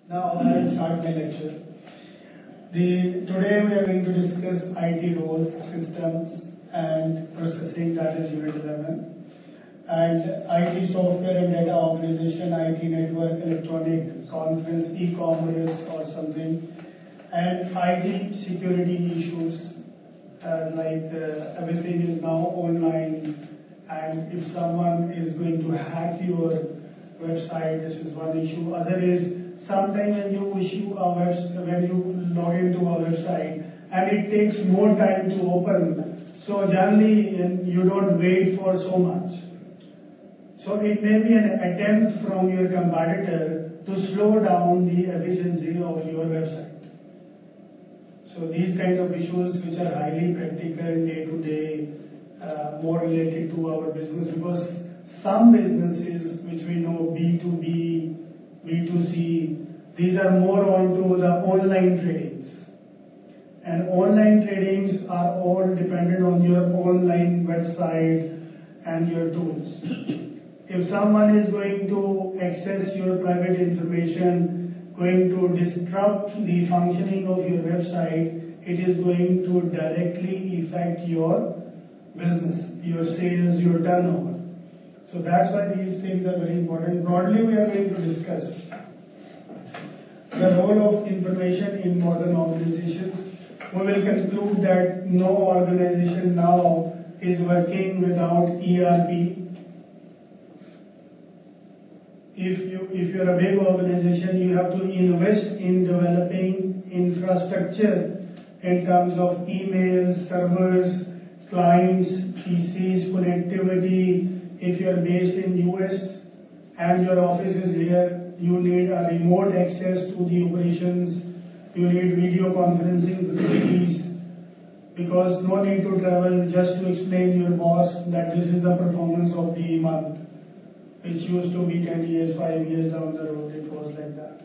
Now I will start my lecture. Today we are going to discuss IT roles, systems and processing, that is Unit 11. And IT software and data organization, IT network, electronic conference, e-commerce or something. And IT security issues, everything is now online. And if someone is going to hack your website, this is one issue. Other is sometimes when you log into a website and it takes more time to open. So generally you don't wait for so much. So it may be an attempt from your competitor to slow down the efficiency of your website. So these kind of issues which are highly practical day to day, more related to our business, because some businesses which we know B2B, B2C, these are more onto the online tradings. And online tradings are all dependent on your online website and your tools. If someone is going to access your private information, going to disrupt the functioning of your website, it is going to directly affect your business, your sales, your turnover. So that's why these things are very important. Broadly, we are going to discuss the role of information in modern organizations. We will conclude that no organization now is working without ERP. If you're a big organization, you have to invest in developing infrastructure in terms of emails, servers, clients, PCs, connectivity. If you're based in US and your office is here, you need a remote access to the operations. You need video conferencing facilities, because no need to travel just to explain your boss that this is the performance of the month. Which used to be 10 years, 5 years down the road, it was like that.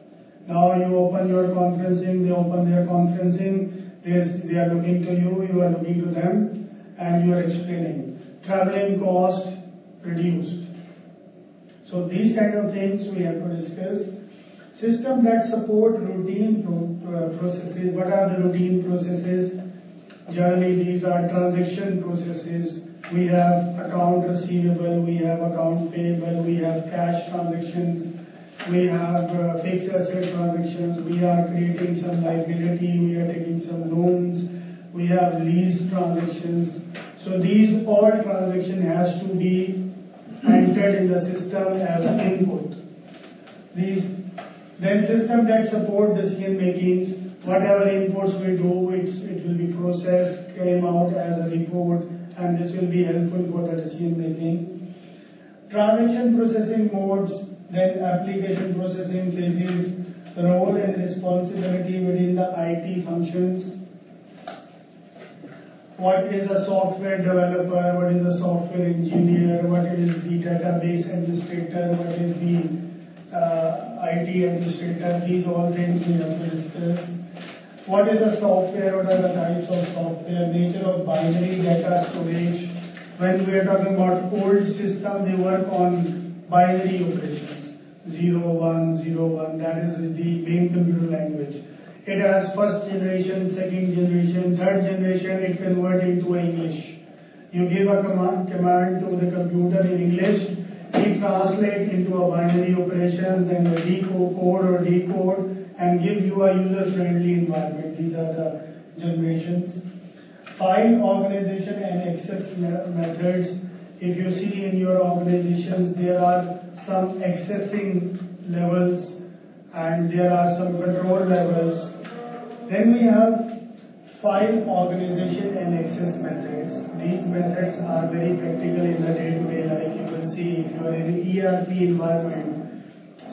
Now you open your conferencing, they open their conferencing, they are looking to you, you are looking to them, and you are explaining. Traveling cost reduced. So these kind of things we have to discuss. Systems that support routine processes. What are the routine processes? Generally these are transaction processes. We have account receivable, we have account payable, we have cash transactions, we have fixed asset transactions, we are creating some liability, we are taking some loans, we have lease transactions. So these all transaction has to be entered in the system as an input. Then system that support decision makings, whatever inputs we do, it will be processed, came out as a report, and this will be helpful for the decision making. Transaction processing modes, then application processing phases, role and responsibility within the IT functions. What is a software developer, what is a software engineer, what is the database administrator, what is the IT administrator, these all things we have to discuss. What is the software, what are the types of software, nature of binary data storage. When we are talking about old system, they work on binary operations, 0, 1, 0, 1, that is the main computer language. It has first generation, second generation, third generation, it converts into English. You give a command to the computer in English, it translates into a binary operation, then the decode and give you a user-friendly environment. These are the generations. File organization and access methods. If you see in your organizations, there are some accessing levels and there are some control levels. Then we have file organization and access methods. These methods are very practical in the day-to-day life. You will see if you are in an ERP environment,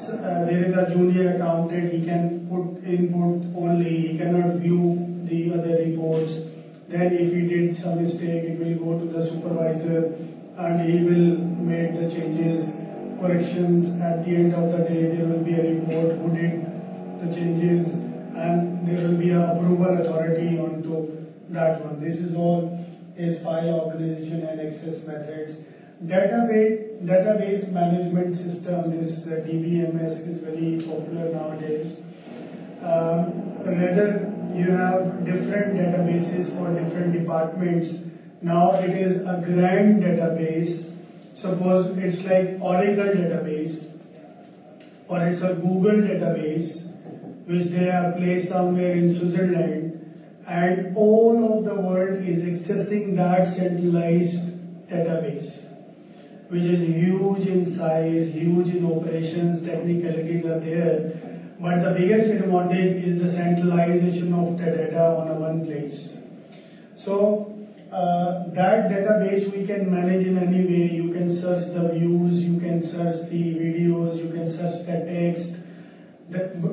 there is a junior accountant, he can put input only, he cannot view the other reports. Then if he did some mistake, it will go to the supervisor and he will make the changes, corrections. At the end of the day, there will be a report who did the changes and there will be an approval authority onto that one. This is all is file organization and access methods. Database management system, this DBMS, is very popular nowadays. Rather, you have different databases for different departments. Now it is a grand database. Suppose it's like Oracle database, or it's a Google database, which they have placed somewhere in Switzerland, and all of the world is accessing that centralized database, which is huge in size, huge in operations, technicalities are there. But the biggest advantage is the centralization of the data on a one place. So that database we can manage in any way. You can search the views, you can search the videos, you can search the text.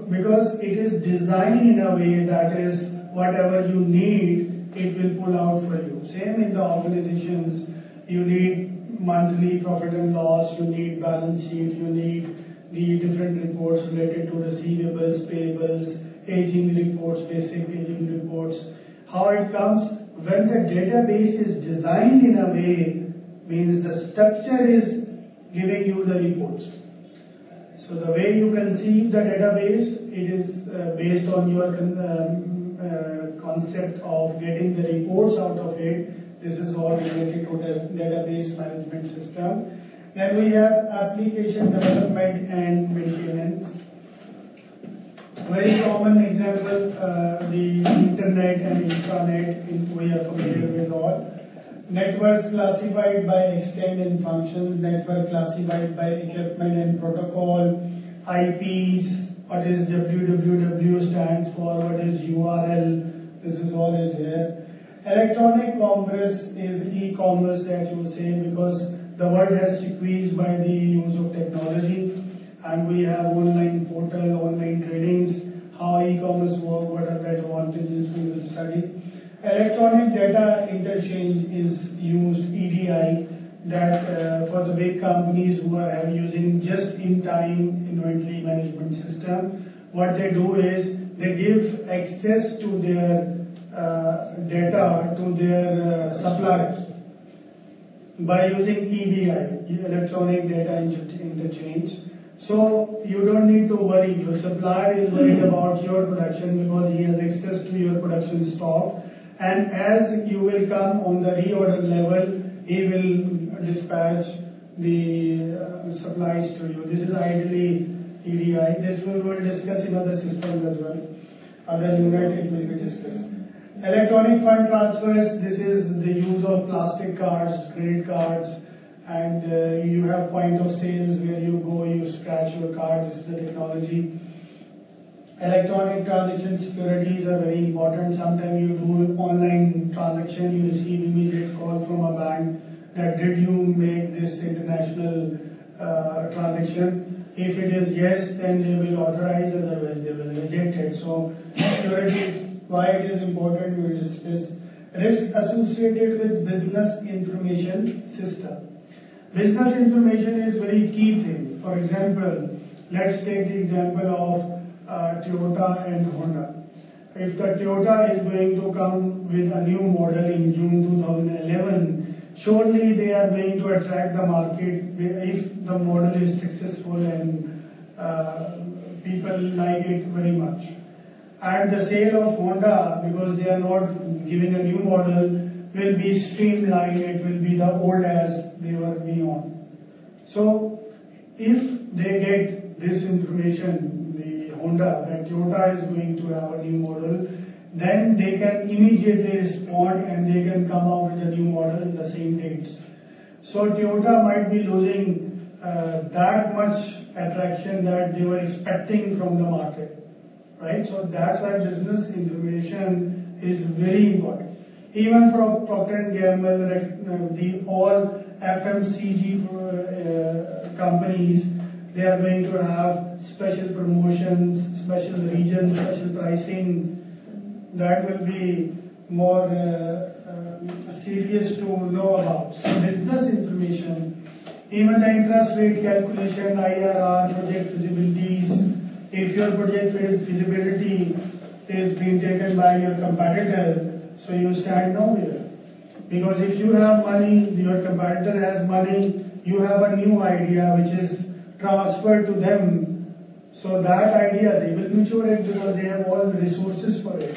Because it is designed in a way that is whatever you need, it will pull out for you. Same in the organizations, you need monthly profit and loss, you need balance sheet, you need the different reports related to receivables, payables, aging reports, basic aging reports. How it comes? When the database is designed in a way, means the structure is giving you the reports. So the way you conceive the database, it is based on your concept of getting the reports out of it. This is all related to the database management system. Then we have application development and maintenance. Very common example, the internet and intranet, we are familiar with all. Networks classified by extent and functions, network classified by equipment and protocol, IPs, what is www stands for, what is URL, this is all is here. Electronic commerce is e-commerce that you say, because the world has increased by the use of technology, and we have online portal, online tradings, how e-commerce work, what are the advantages we will study. Electronic data interchange is used, EDI, that for the big companies who are using just-in-time inventory management system, what they do is they give access to their data to their suppliers by using EDI, electronic data interchange. So you don't need to worry. Your supplier is worried about your production because he has access to your production stock. And as you will come on the reorder level, he will dispatch the supplies to you. This is ideally EDI. This we will discuss in other systems as well. Other unit it will be discussed. Electronic fund transfers, this is the use of plastic cards, credit cards, and you have point of sales where you go, you scratch your card, this is the technology. Electronic transaction securities are very important. Sometimes you do online transaction, you receive immediate call from a bank that did you make this international transaction. If it is yes, then they will authorize, otherwise they will reject it. So securities, why it is important, we will discuss. Risk associated with business information system. Business information is very key thing. For example, let's take the example of Toyota and Honda. If the Toyota is going to come with a new model in June 2011, surely they are going to attract the market if the model is successful and people like it very much. And the sale of Honda, because they are not giving a new model, will be streamlined, it will be the old as they were on. So if they get this information, Honda, that Toyota is going to have a new model, then they can immediately respond and they can come out with a new model in the same dates. So Toyota might be losing that much attraction that they were expecting from the market, right? So that's why business information is very important. Even for Procter & Gamble, the all FMCG companies, they are going to have special promotions, special regions, special pricing. That will be more serious to know about. So business information, even the interest rate calculation, IRR, project visibilities. If your project visibility is being taken by your competitor, so you stand nowhere. Because if you have money, your competitor has money, you have a new idea which is transferred to them. So that idea, they will mature it because they have all the resources for it.